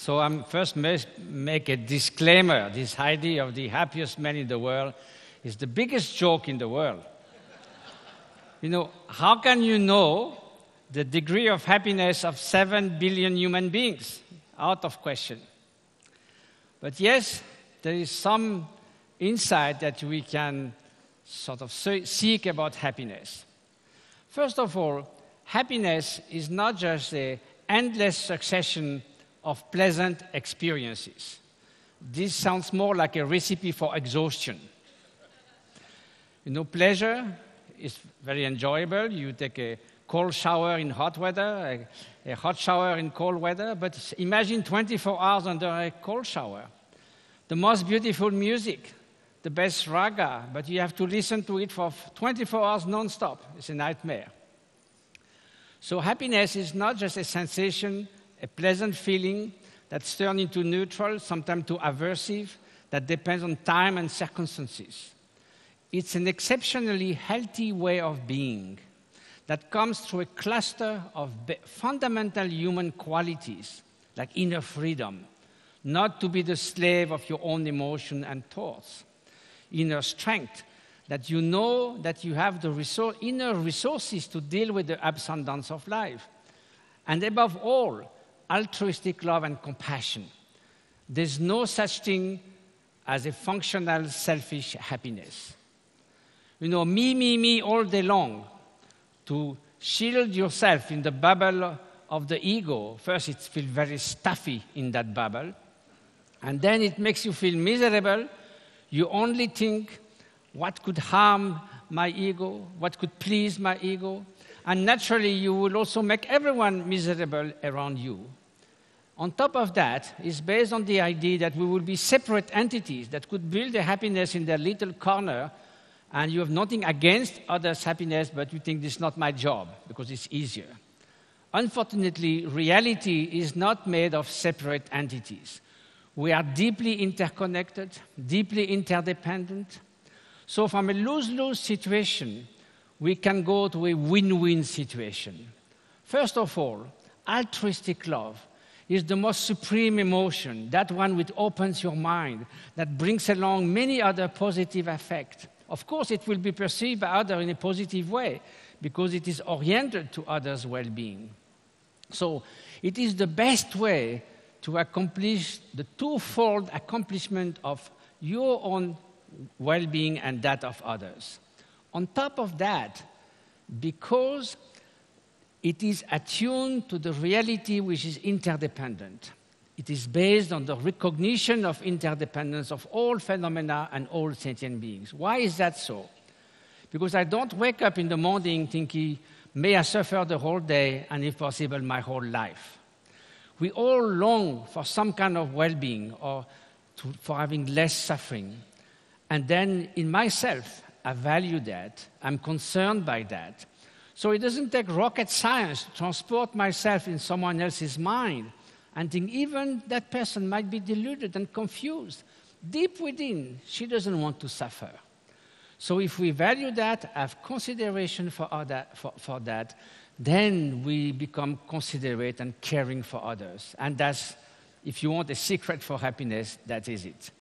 So I'm first make a disclaimer. This idea of the happiest man in the world is the biggest joke in the world. You know, how can you know the degree of happiness of 7 billion human beings? Out of question. But yes, there is some insight that we can sort of seek about happiness. First of all, happiness is not just an endless succession of pleasant experiences. This sounds more like a recipe for exhaustion. You know, pleasure is very enjoyable. You take a cold shower in hot weather, a hot shower in cold weather, but imagine 24 hours under a cold shower. The most beautiful music, the best raga, but you have to listen to it for 24 hours non-stop. It's a nightmare. So happiness is not just a sensation, a pleasant feeling that's turned into neutral, sometimes to aversive, that depends on time and circumstances. It's an exceptionally healthy way of being that comes through a cluster of fundamental human qualities, like inner freedom, not to be the slave of your own emotion and thoughts, inner strength, that you know that you have the inner resources to deal with the ups and downs of life, and above all, altruistic love and compassion. There's no such thing as a functional, selfish happiness. You know, me all day long, to shield yourself in the bubble of the ego. First, it feels very stuffy in that bubble, and then it makes you feel miserable. You only think, what could harm my ego? What could please my ego? And naturally, you will also make everyone miserable around you. On top of that, it's based on the idea that we will be separate entities that could build a happiness in their little corner, and you have nothing against others' happiness, but you think this is not my job because it's easier. Unfortunately, reality is not made of separate entities. We are deeply interconnected, deeply interdependent. So from a lose-lose situation, we can go to a win-win situation. First of all, altruistic love is the most supreme emotion, that one which opens your mind, that brings along many other positive effects. Of course, it will be perceived by others in a positive way because it is oriented to others' well-being. So it is the best way to accomplish the twofold accomplishment of your own well-being and that of others. On top of that, because it is attuned to the reality which is interdependent. It is based on the recognition of interdependence of all phenomena and all sentient beings. Why is that so? Because I don't wake up in the morning thinking, may I suffer the whole day and if possible my whole life. We all long for some kind of well-being or for having less suffering. And then in myself, I value that. I'm concerned by that. So it doesn't take rocket science to transport myself in someone else's mind and think even that person might be deluded and confused. Deep within, she doesn't want to suffer. So if we value that, have consideration for that, then we become considerate and caring for others. And that's, if you want a secret for happiness, that is it.